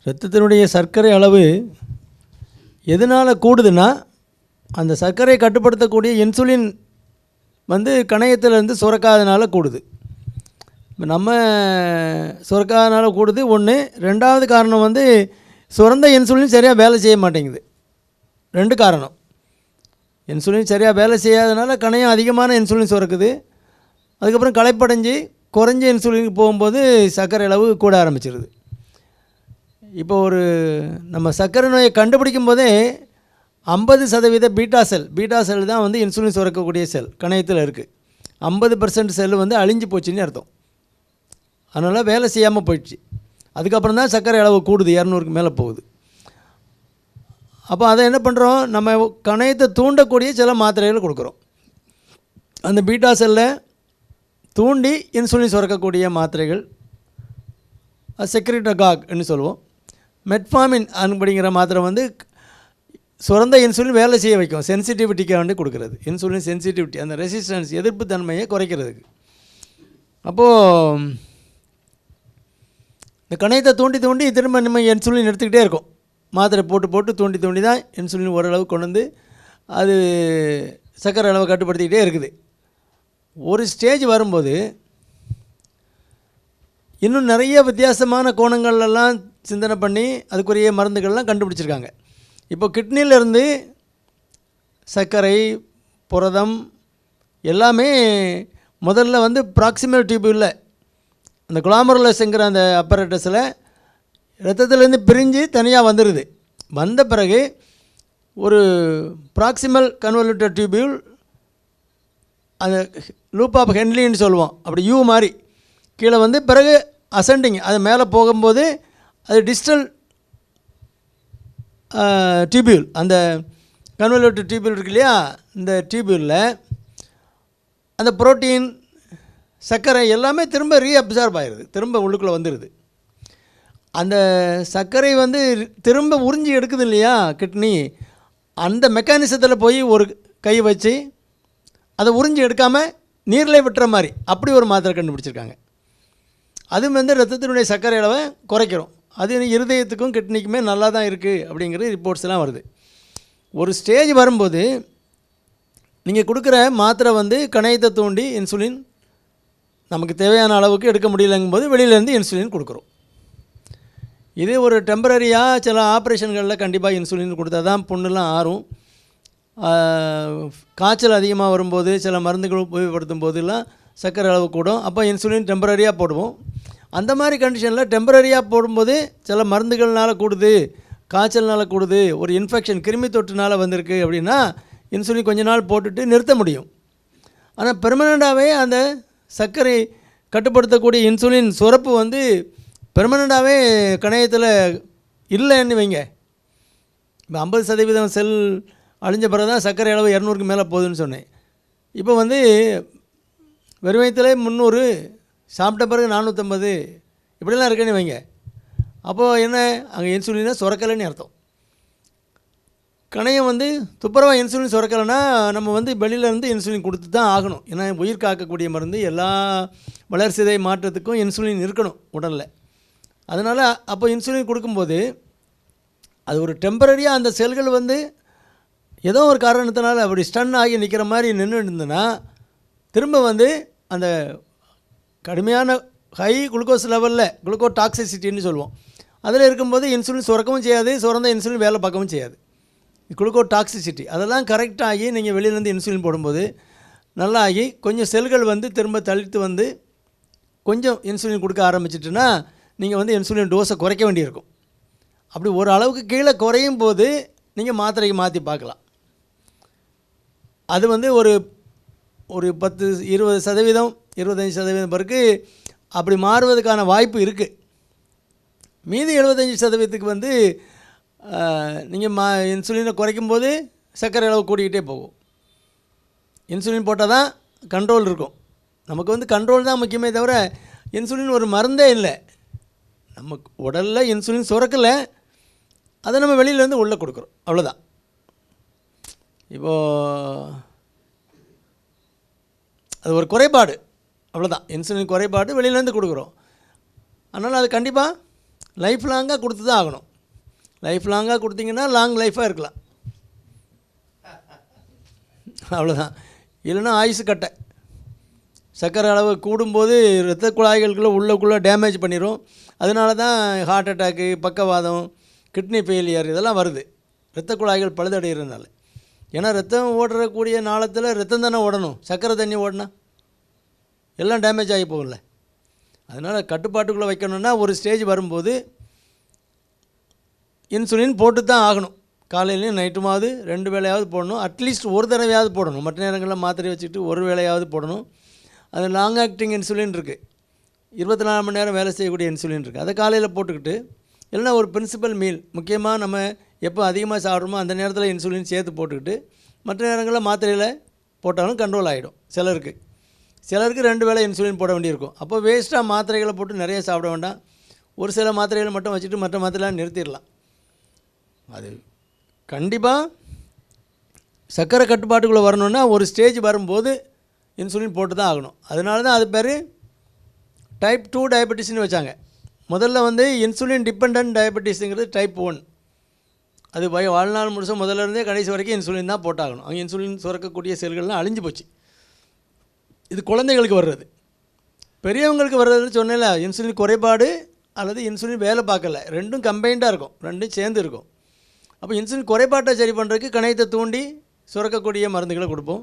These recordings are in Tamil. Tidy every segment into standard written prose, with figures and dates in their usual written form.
இரத்தத்தினுடைய சர்க்கரை அளவு எதனால் கூடுதுன்னா, அந்த சர்க்கரையை கட்டுப்படுத்தக்கூடிய இன்சுலின் வந்து கணையத்திலேருந்து சுரக்காதனால கூடுது. இப்போ நம்ம சுரக்காதனால கூடுது ஒன்று. ரெண்டாவது காரணம் வந்து சுரந்த இன்சுலின் சரியாக வேலை செய்ய மாட்டேங்குது. 2 காரணம். இன்சுலின் சரியாக வேலை செய்யாதனால கணையம் அதிகமான இன்சுலின் சுரக்குது. அதுக்கப்புறம் களைப்படைஞ்சு குறைஞ்ச இன்சுலினுக்கு போகும்போது சர்க்கரை அளவு கூட ஆரம்பிச்சிருது. இப்போ நம்ம சர்க்கரை நோயை கண்டுபிடிக்கும் போதே 50% பீட்டா செல் தான் வந்து இன்சுலின் சுரக்கக்கூடிய செல் கணையத்தில் இருக்குது. 50% செல் வந்து அழிஞ்சு போச்சுன்னு அர்த்தம். அதனால் வேலை செய்யாமல் போயிடுச்சு. அதுக்கப்புறம் தான் சர்க்கரை அளவு கூடுது, 200க்கு மேலே போகுது. அப்போ அதை என்ன பண்ணுறோம், நம்ம கணையத்தை தூண்டக்கூடிய சில மாத்திரைகள் கொடுக்குறோம். அந்த பீட்டா செல்லை தூண்டி இன்சுலின் சுரக்கக்கூடிய மாத்திரைகள் செக்ரிட்டகாக்னு சொல்லுவோம். மெட்ஃபார்மின் அப்படிங்கிற மாத்திரை வந்து சுரந்த இன்சுலின் வேலை செய்ய வைக்கும். சென்சிட்டிவிட்டிக்காக வேண்டி கொடுக்குறது. இன்சுலின் சென்சிட்டிவிட்டி, அந்த ரெசிஸ்டன்ஸ், எதிர்ப்பு தன்மையை குறைக்கிறதுக்கு. அப்போது இந்த கணையத்தை தூண்டி திரும்ப நம்ம இன்சுலின் எடுத்துக்கிட்டே இருக்கும். மாத்திரை போட்டு தூண்டி தான் இன்சுலின் ஓரளவு கொண்டு வந்து அது சர்க்கரை அளவை கட்டுப்படுத்திக்கிட்டே இருக்குது. ஒரு ஸ்டேஜ் வரும்போது இன்னும் நிறைய வித்தியாசமான கோணங்கள்லாம் சிந்தனை பண்ணி அதுக்குரிய மருந்துகள்லாம் கண்டுபிடிச்சிருக்காங்க. இப்போ கிட்னிலேருந்து சர்க்கரை, புரதம் எல்லாமே முதல்ல வந்து ப்ராக்சிமல் டியூபில் அந்த குளாமருலஸ்ங்கிற அந்த அப்பரேட்டஸில் இரத்தத்துலேருந்து பிரிஞ்சு தனியாக வந்துடுது. வந்த பிறகு ஒரு ப்ராக்சிமல் கன்வல்யூட்டர் டியூபியூல், அந்த லூப் ஆஃப் ஹென்லின்னு சொல்லுவோம், அப்படி யூ மாதிரி கீழே வந்து பிறகு அசெண்டிங், அது மேலே போகும்போது அது டிஸ்டல் டியூபியூல், அந்த கன்வல்யூட்டர் டியூபியூல் இருக்கு இல்லையா, இந்த டியூபியூலில் அந்த புரோட்டீன், சர்க்கரை எல்லாமே திரும்ப ரீஅப்சார்ப் ஆகிடுது, திரும்ப உள்ளுக்குள்ளே வந்துடுது. அந்த சர்க்கரை வந்து திரும்ப உறிஞ்சி எடுக்குது இல்லையா கிட்னி, அந்த மெக்கானிசத்தில் போய் ஒரு கை வச்சு அதை உறிஞ்சி எடுக்காமல் நீரில் விட்டுற மாதிரி அப்படி ஒரு மாத்திரை கண்டுபிடிச்சிருக்காங்க. அது வந்து ரத்தத்தினுடைய சர்க்கரை அளவை குறைக்கிறோம். அது இருதயத்துக்கும் கிட்னிக்குமே நல்லா தான் இருக்குது அப்படிங்கிற ரிப்போர்ட்ஸ்லாம் வருது. ஒரு ஸ்டேஜ் வரும்போது நீங்கள் கொடுக்குற மாத்திரை வந்து கணையத்தை தூண்டி இன்சுலின் நமக்கு தேவையான அளவுக்கு எடுக்க முடியலைங்கும்போது வெளியிலேருந்து இன்சுலின் கொடுக்குறோம். இது ஒரு டெம்பரரியாக சில ஆப்ரேஷன்களில் கண்டிப்பாக இன்சுலின் கொடுத்தா தான் புண்ணுலாம் ஆறும். காய்ச்சல் அதிகமாக வரும்போது சில மருந்துகள் உபயோகப்படுத்தும் போதெல்லாம் சர்க்கரை அளவு கூடும். அப்போ இன்சுலின் டெம்பரரியாக போடுவோம். அந்த மாதிரி கண்டிஷனில் டெம்பரரியாக போடும்போது சில மருந்துகள்னால் கூடுது, காய்ச்சல்னால் கூடுது, ஒரு இன்ஃபெக்ஷன் கிருமி தொற்றுனால் வந்திருக்கு அப்படின்னா இன்சுலின் கொஞ்ச நாள் போட்டுட்டு நிறுத்த முடியும். ஆனால் பெர்மனண்ட்டாகவே அந்த சர்க்கரை கட்டுப்படுத்தக்கூடிய இன்சுலின் சுரப்பு வந்து பெர்மனண்ட்டாகவே கணையத்தில் இல்லைன்னு வைங்க. இப்போ 50% செல் அழிஞ்ச பிறகு தான் சர்க்கரை அளவு 200க்கு மேலே போகுதுன்னு சொன்னேன். இப்போ வந்து வெறுமயத்தில் 300, சாப்பிட்ட பிறகு 450 இப்படிலாம் இருக்குன்னு வைங்க. அப்போது என்ன, அங்கே இன்சுலினை சுரக்கலைன்னு அர்த்தம். கணையம் வந்து துப்புரவாக இன்சுலின் சுரக்கலைன்னா நம்ம வந்து வெளியிலேருந்து இன்சுலின் கொடுத்து தான் ஆகணும். ஏன்னா உயிர் காக்கக்கூடிய மருந்து, எல்லா வளர்சிதை மாற்றத்துக்கும் இன்சுலின் இருக்கணும் உடலில். அதனால் அப்போ இன்சுலின் கொடுக்கும்போது அது ஒரு டெம்பரரியாக அந்த செல்கள் வந்து ஏதோ ஒரு காரணத்தினால அப்படி ஸ்டன் ஆகி நிற்கிற மாதிரி நின்று இருந்ததுன்னா திரும்ப வந்து அந்த கடுமையான ஹை குளுக்கோஸ் லெவலில், குளுக்கோ டாக்ஸிசிட்டின்னு சொல்லுவோம், அதில் இருக்கும்போது இன்சுலின் சுரக்கவும் செய்யாது, சுரந்த இன்சுலின் வேலை பார்க்கவும் செய்யாது. குளுக்கோ டாக்ஸிசிட்டி அதெல்லாம் கரெக்டாகி நீங்கள் வெளியிலேருந்து இன்சுலின் போடும்போது நல்லா ஆகி கொஞ்சம் செல்கள் வந்து திரும்ப தளித்து வந்து கொஞ்சம் இன்சுலின் கொடுக்க ஆரம்பிச்சிட்டுன்னா நீங்கள் வந்து இன்சுலின் டோஸை குறைக்க வேண்டியிருக்கும். அப்படி ஒரு அளவுக்கு கீழே குறையும் போது நீங்கள் மாத்திரைக்கு மாற்றி பார்க்கலாம். அது வந்து ஒரு 10-20%, 25% பிறகு அப்படி மாறுவதற்கான வாய்ப்பு இருக்குது. மீதி 75%க்கு வந்து நீங்கள் இன்சுலினை குறைக்கும்போது சர்க்கரை அளவு கூட்டிக்கிட்டே போகும். இன்சுலின் போட்டால் தான் கண்ட்ரோல் இருக்கும். நமக்கு வந்து கண்ட்ரோல் தான் முக்கியமே தவிர இன்சுலின் ஒரு மருந்தே இல்லை. நம்ம உடலில் இன்சுலின் சுரக்கலை, அதை நம்ம வெளியிலேருந்து உள்ளே கொடுக்குறோம், அவ்வளோதான். இப்போது அது ஒரு குறைபாடு, அவ்வளோதான். இன்சுலின் குறைபாடு வெளியிலேருந்து கொடுக்குறோம். அதனால் அது கண்டிப்பாக லைஃப் லாங்காக கொடுத்து தான் ஆகணும். லைஃப் லாங்காக கொடுத்தீங்கன்னா லாங் லைஃபாக இருக்கலாம், அவ்வளோதான். இல்லைன்னா ஆயுசு கட்டை. சர்க்கரை அளவு கூடும்போது இரத்த குழாய்களுக்குள்ளே உள்ளக்குள்ளே டேமேஜ் பண்ணிடும். அதனால தான் ஹார்ட் அட்டாக்கு, பக்கவாதம், கிட்னி ஃபெயிலியர் இதெல்லாம் வருது, இரத்த குழாய்கள் பழுதடைகிறதுனால. ஏன்னா ரத்தம் ஓடுறக்கூடிய நாளத்தில் ரத்தம் தானே ஓடணும், சர்க்கரை தண்ணி ஓடினா எல்லாம் டேமேஜ் ஆகி போகல. அதனால் கட்டுப்பாட்டுக்குள்ளே வைக்கணுன்னா ஒரு ஸ்டேஜ் வரும்போது இன்சுலின் போட்டு தான் ஆகணும். காலையிலையும் நைட்டுமாவது 2 வேளையாவது போடணும். அட்லீஸ்ட் ஒரு தடவையாவது போடணும். மற்ற நேரங்களில் மாத்திரை வச்சுட்டு ஒரு வேளையாவது போடணும். அது லாங் ஆக்டிங் இன்சுலின் இருக்குது, 24 மணி நேரம் வேலை செய்யக்கூடிய இன்சுலின் இருக்குது. அதை காலையில் போட்டுக்கிட்டு, இல்லைனா ஒரு பிரின்சிபல் மீல், முக்கியமாக நம்ம எப்போ அதிகமாக சாப்பிட்றோமோ அந்த நேரத்தில் இன்சுலின் சேர்த்து போட்டுக்கிட்டு, மற்ற நேரங்களில் மாத்திரையில் போட்டாலும் கண்ட்ரோல் ஆகிடும். சிலருக்கு 2 வேளை இன்சுலின் போட வேண்டியிருக்கும். அப்போ வேஸ்ட்டாக மாத்திரைகளை போட்டு நிறைய சாப்பிட வேண்டாம். ஒரு சில மாத்திரைகளை மட்டும் வச்சுட்டு மற்ற மாத்திரைலாம் நிறுத்திடலாம். அது கண்டிப்பாக சர்க்கரை கட்டுப்பாட்டுக்குள்ளே வரணுன்னா ஒரு ஸ்டேஜ் வரும்போது இன்சுலின் போட்டு தான் ஆகணும். அதனால தான் அது பேர் டைப் 2 டயபெட்டிஸ்னு வச்சாங்க. முதல்ல வந்து இன்சுலின் டிபெண்ட் டயபெட்டிஸுங்கிறது டைப் 1. அது வாழ்நாள் முழுசும் முதல்ல இருந்தே கடைசி வரைக்கும் இன்சுலின் தான் போட்டாகணும். அவங்க இன்சுலின் சுரக்கக்கூடிய செல்கள்லாம் அழிஞ்சு போச்சு. இது குழந்தைகளுக்கு வர்றது. பெரியவங்களுக்கு வர்றதுன்னு சொன்னேன்ல, இன்சுலின் குறைபாடு அல்லது இன்சுலின் வேலை பார்க்கல, ரெண்டும் கம்பைண்டாக இருக்கும், ரெண்டும் சேர்ந்து இருக்கும். அப்போ இன்சுலின் குறைபாட்டை சரி பண்ணுறதுக்கு கணையத்தை தூண்டி சுரக்கக்கூடிய மருந்துகளை கொடுப்போம்.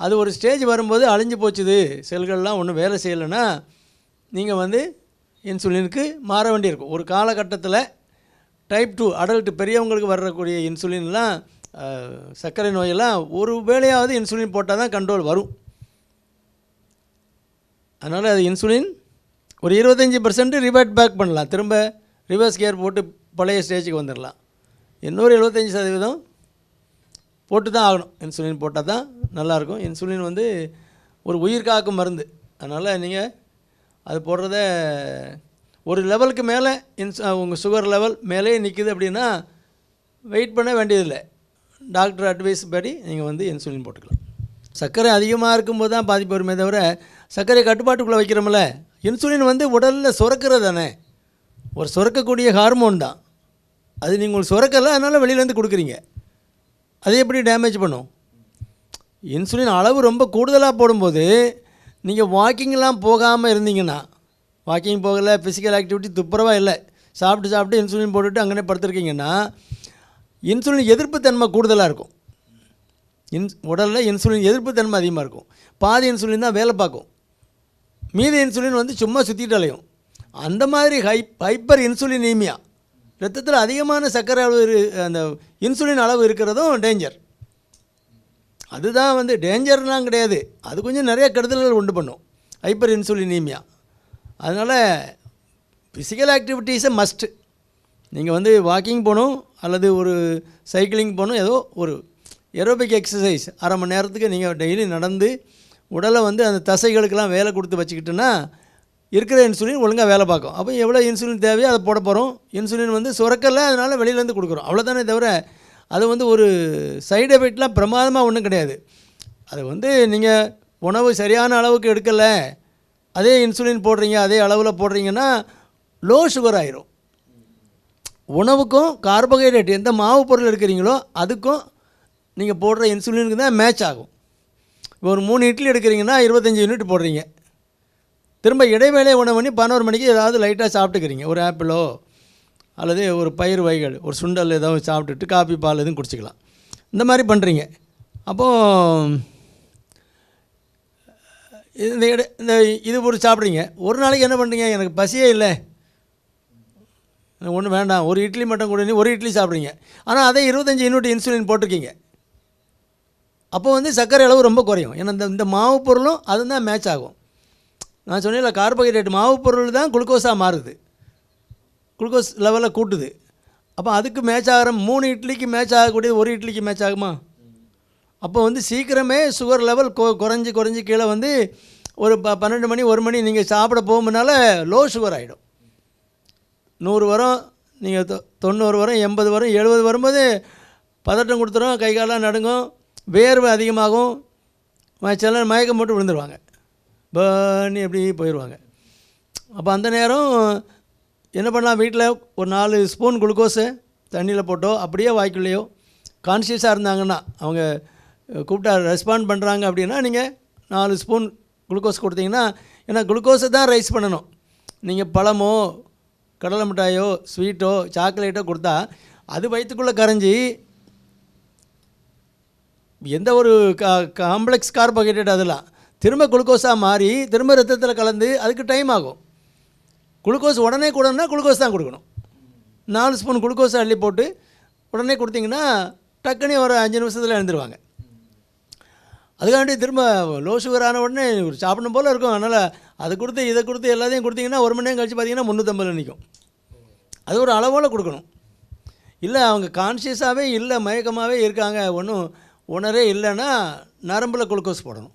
அது ஒரு ஸ்டேஜ் வரும்போது அழிஞ்சு போச்சுது, செல்கள்லாம் ஒன்றும் வேலை செய்யலைன்னா நீங்கள் வந்து இன்சுலினுக்கு மாற வேண்டியிருக்கும். ஒரு காலகட்டத்தில் டைப் 2 அடல்ட்டு பெரியவங்களுக்கு வரக்கூடிய இன்சுலின்லாம், சர்க்கரை நோயெல்லாம் ஒரு வேளையாவது இன்சுலின் போட்டால் தான் கண்ட்ரோல் வரும். அதனால் அது இன்சுலின் ஒரு 25% ரிவர்ட் பேக் பண்ணலாம், திரும்ப ரிவர்ஸ் கியர் போட்டு பழைய ஸ்டேஜுக்கு வந்துடலாம். இன்னொரு 75% போட்டு தான் ஆகணும். இன்சுலின் போட்டால் தான் நல்லாயிருக்கும். இன்சுலின் வந்து ஒரு உயிர் காக்கும் மருந்து. அதனால் நீங்கள் அது போடுறத ஒரு லெவலுக்கு மேலே உங்கள் சுகர் லெவல் மேலே நிற்கிது அப்படின்னா வெயிட் பண்ண வேண்டியதில்லை. டாக்டர் அட்வைஸ் படி நீங்கள் வந்து இன்சுலின் போட்டுக்கலாம். சர்க்கரை அதிகமாக இருக்கும்போது தான் பாதிப்பு வருமே தவிர, சர்க்கரை கட்டுப்பாட்டுக்குள்ளே வைக்கிறோம்ல, இன்சுலின் வந்து உடலில் சுரக்கிறது தானே, ஒரு சுரக்கக்கூடிய ஹார்மோன் தான். அது நீங்கள் சுரக்கலை, அதனால் வெளியிலேருந்து கொடுக்குறீங்க. அது எப்படி டேமேஜ் பண்ணும்? இன்சுலின் அளவு ரொம்ப கூடுதலாக போடும்போது நீங்கள் வாக்கிங்லாம் போகாமல் இருந்தீங்கன்னா, வாக்கிங் போகலை, ஃபிசிக்கல் ஆக்டிவிட்டி துப்புரவாக இல்லை, சாப்பிட்டு இன்சுலின் போட்டுட்டு அங்கனே படுத்துருக்கீங்கன்னா, இன்சுலின் எதிர்ப்பு தன்மை கூடுதலாக இருக்கும். உடலில் இன்சுலின் எதிர்ப்பு தன்மை அதிகமாக இருக்கும். பாதி இன்சுலின் தான் வேலை பார்க்கும், மீதி இன்சுலின் வந்து சும்மா சுற்றிட்டு அலையும். அந்த மாதிரி ஹைப்பர் இன்சுலினீமியா, ரத்தத்தில் அதிகமான சர்க்கரை அளவு அந்த இன்சுலின் அளவு இருக்கிறதும் டேஞ்சர். அதுதான் வந்து டேஞ்சர்லாம் கிடையாது, அது கொஞ்சம் நிறைய கெடுதல்கள் உண்டு பண்ணும், ஹைப்பர் இன்சுலினீமியா. அதனால் ஃபிசிக்கல் ஆக்டிவிட்டீஸை மஸ்ட்டு. நீங்கள் வந்து வாக்கிங் போகணும் அல்லது ஒரு சைக்கிளிங் போகணும், ஏதோ ஒரு ஏரோபிக் எக்ஸசைஸ் அரை மணி நேரத்துக்கு நீங்கள் டெய்லி நடந்து உடலை வந்து அந்த தசைகளுக்கெல்லாம் வேலை கொடுத்து வச்சுக்கிட்டோன்னா இருக்கிற இன்சுலின் ஒழுங்காக வேலை பார்க்கும். அப்போ எவ்வளோ இன்சுலின் தேவையோ அதை போட போகிறோம். இன்சுலின் வந்து சுரக்கலை, அதனால் வெளியிலேருந்து கொடுக்குறோம், அவ்வளோதானே தவிர அது வந்து ஒரு சைடு எஃபெக்ட்லாம் பிரமாதமாக ஒன்றும் கிடையாது. அது வந்து நீங்கள் உணவு சரியான அளவுக்கு எடுக்கலை, அதே இன்சுலின் போடுறீங்க, அதே அளவில் போடுறீங்கன்னா லோ சுகர் ஆயிரும். உணவுக்கும் கார்போஹைட்ரேட் எந்த மாவு பொருள் எடுக்கிறீங்களோ அதுக்கும் நீங்கள் போடுற இன்சுலினுக்கு தான் மேட்ச் ஆகும். இப்போ ஒரு 3 இட்லி எடுக்கிறீங்கன்னா 25 யூனிட் போடுறீங்க. திரும்ப இடைவேளை உணவு பண்ணி 11 மணிக்கு ஏதாவது லைட்டாக சாப்பிட்டுக்கிறீங்க, ஒரு ஆப்பிளோ அல்லது ஒரு பயிர் வகைகள், ஒரு சுண்டல் ஏதாவது சாப்பிட்டுட்டு காஃபி பால் எதுவும் குடிச்சிக்கலாம். இந்த மாதிரி பண்ணுறீங்க. அப்போது இந்த இது ஒரு சாப்பிட்றீங்க. ஒரு நாளைக்கு என்ன பண்ணுறீங்க, எனக்கு பசியே இல்லை, ஒன்றும் வேண்டாம், ஒரு இட்லி மட்டும் கூட, ஒரு இட்லி சாப்பிட்றீங்க. ஆனால் அதே 25 யூனிட் இன்சுலின் போட்டிருக்கீங்க. அப்போ வந்து சர்க்கரை அளவு ரொம்ப குறையும். ஏன்னா இந்த மாவு பொருளும் அதுதான் மேட்ச் ஆகும். நான் சொன்னேன்ல, கார்போஹைட்ரேட் மாவு பொருள் தான் குளுக்கோஸாக மாறுது, குளுக்கோஸ் லெவலில் கூட்டுது. அப்போ அதுக்கு மேட்ச் ஆகிற 3 இட்லிக்கு மேட்ச் ஆகக்கூடியது ஒரு இட்லிக்கு மேட்ச் ஆகுமா? அப்போ வந்து சீக்கிரமே சுகர் லெவல் குறைஞ்சி கீழே வந்து ஒரு 12 மணி 1 மணி நீங்கள் சாப்பிட போகும்போதுனால லோ சுகர் ஆகிடும். 100 வரும், நீங்கள் 90 வரும், 80 வரும், 70 வரும்போது பதட்டம் கொடுத்துரும், கை காலெலாம் நடுங்கும், வேர்வை அதிகமாகும், சில மயக்கம் போட்டு விழுந்துருவாங்க, பண்ணி எப்படி போயிடுவாங்க. அப்போ அந்த நேரம் என்ன பண்ணலாம், வீட்டில் ஒரு 4 ஸ்பூன் குளுக்கோஸு தண்ணியில் போட்டோ அப்படியே வாய்க்குள்ளேயோ கான்ஷியஸாக இருந்தாங்கன்னா, அவங்க கூப்பிட்டா ரெஸ்பாண்ட் பண்ணுறாங்க அப்படின்னா நீங்கள் 4 ஸ்பூன் குளுக்கோஸ் கொடுத்தீங்கன்னா, ஏன்னா குளுக்கோஸை தான் ரைஸ் பண்ணணும். நீங்கள் பழமோ கடலை மிட்டாயோ ஸ்வீட்டோ சாக்லேட்டோ கொடுத்தா அது வயிற்றுக்குள்ளே கரைஞ்சி எந்த ஒரு காம்ப்ளெக்ஸ் கார்போஹைட்ரேட் அதெல்லாம் திரும்ப குளுக்கோஸாக மாறி திரும்ப ரத்தத்தில் கலந்து அதுக்கு டைம் ஆகும். குளுக்கோஸ் உடனே கூடணும்னா குளுக்கோஸ் தான் கொடுக்கணும். 4 ஸ்பூன் குளுக்கோஸை அள்ளி போட்டு உடனே கொடுத்தீங்கன்னா டக்குனே ஒரு 5 நிமிஷத்தில் எழுந்துருவாங்க. அதுக்காண்டி திரும்ப லோ சுகர் ஆன உடனே ஒரு சாப்பிடணும் போல் இருக்கும். அதனால் அதை கொடுத்து இதை கொடுத்து எல்லாத்தையும் கொடுத்தீங்கன்னா 1 மணி நேரம் கழிச்சு பார்த்தீங்கன்னா 350 நிற்கும். அது ஒரு அளவோடு கொடுக்கணும். இல்லை அவங்க கான்ஷியஸாகவே இல்லை மயக்கமாகவே இருக்காங்க, ஒன்றும் உணரே இல்லைன்னா நரம்பில் குளுக்கோஸ் போடணும்.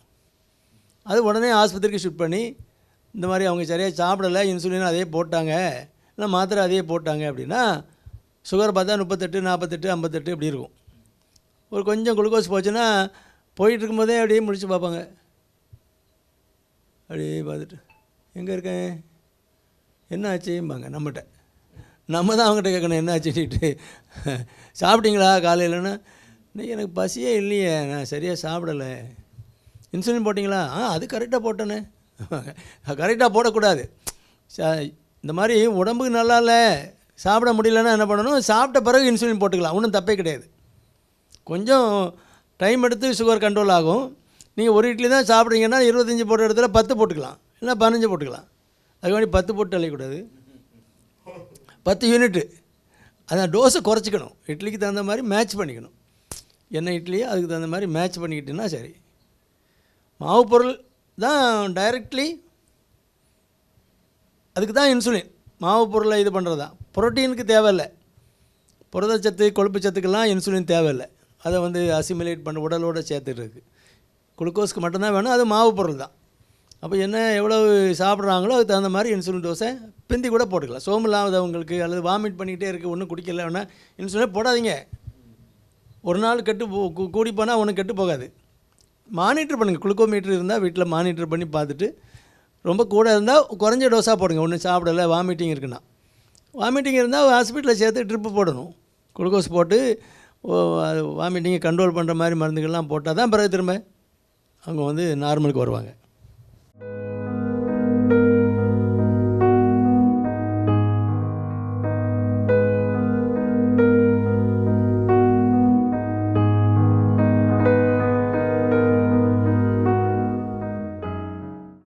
அது உடனே ஆஸ்பத்திரிக்கு ஷிஃப்ட் பண்ணி இந்த மாதிரி அவங்க சரியாக சாப்பிடலை, இன்சுலின் அதே போட்டாங்க, இல்லை மாத்திரை அதே போட்டாங்க அப்படின்னா சுகர் பார்த்தா 38, 48, 58 இப்படி இருக்கும். ஒரு கொஞ்சம் குளுக்கோஸ் போச்சுன்னா போயிட்டு இருக்கும்போதே அப்படியே முடிச்சு பார்ப்பாங்க. அப்படியே பார்த்துட்டு எங்கே இருக்கேன் என்ன ஆச்சும்பாங்க. நம்மகிட்ட நம்ம தான் அவங்ககிட்ட கேட்கணும் என்ன ஆச்சுட்டு. சாப்பிட்டீங்களா காலையிலன்னா, இன்றைக்கி எனக்கு பசியே இல்லையே, நான் சரியாக சாப்பிடலை. இன்சுலின் போட்டிங்களா? அது கரெக்டாக போட்டேனே. கரெக்டாக போடக்கூடாது. இந்த மாதிரி உடம்புக்கு நல்லா இல்லை சாப்பிட முடியலன்னா என்ன பண்ணணும், சாப்பிட்ட பிறகு இன்சுலின் போட்டுக்கலாம், ஒன்றும் தப்பே கிடையாது. கொஞ்சம் டைம் எடுத்து சுகர் கண்ட்ரோல் ஆகும். நீங்கள் ஒரு இட்லி தான் சாப்பிட்றீங்கன்னா 25 போட்ட இடத்துல 10 போட்டுக்கலாம், இல்லை 15 போட்டுக்கலாம். அதுக்கு வேண்டி 10 போட்டு அழைக்கூடாது, 10 யூனிட்டு. அதான் டோஸை குறைச்சிக்கணும், இட்லிக்கு தகுந்த மாதிரி மேட்ச் பண்ணிக்கணும். என்ன இட்லியோ அதுக்கு தகுந்த மாதிரி மேட்ச் பண்ணிக்கிட்டேன்னா சரி. மாவு பொருள் தான் டைரக்ட்லி அதுக்கு தான் இன்சுலின். மாவு பொருளை இது பண்ணுறது தான். புரோட்டீனுக்கு தேவையில்லை, புரதச்சத்து கொழுப்பு சத்துக்கெல்லாம் இன்சுலின் தேவையில்லை. அதை வந்து அசிமிலேட் பண்ண உடலோடு சேர்த்துட்டு குளுக்கோஸ்க்கு மட்டும்தான் வேணும், அது மாவு பொருள் தான். அப்போ என்ன எவ்வளவு சாப்பிட்றாங்களோ அதுக்கு தகுந்த மாதிரி இன்சுலின் டோஸை பிந்தி கூட போட்டுக்கலாம். சோம்பு இல்லாதவங்களுக்கு அல்லது வாமிட் பண்ணிக்கிட்டே இருக்குது ஒன்றும் குடிக்கல வேணால் இன்சுலினே போடாதீங்க. ஒரு நாள் கெட்டு கூடி போனால் ஒன்றும் கெட்டு போகாது. மானிட்டர் பண்ணுங்கள், குளுக்கோமீட்டர் இருந்தால் வீட்டில் மானிட்டர் பண்ணி பார்த்துட்டு ரொம்ப கூட இருந்தால் குறைஞ்ச டோஸாக போடுங்க. ஒன்றும் சாப்பிடலை வாமிட்டிங் இருக்குன்னா, வாமிட்டிங் இருந்தால் ஹாஸ்பிட்டலில் சேர்த்து ட்ரிப்பு போடணும். குளுக்கோஸ் போட்டு வாமிட்டிங்கை கண்ட்ரோல் பண்ணுற மாதிரி மருந்துகள்லாம் போட்டால் தான் பிறகு திரும்ப அவங்க வந்து நார்மலுக்கு வருவாங்க.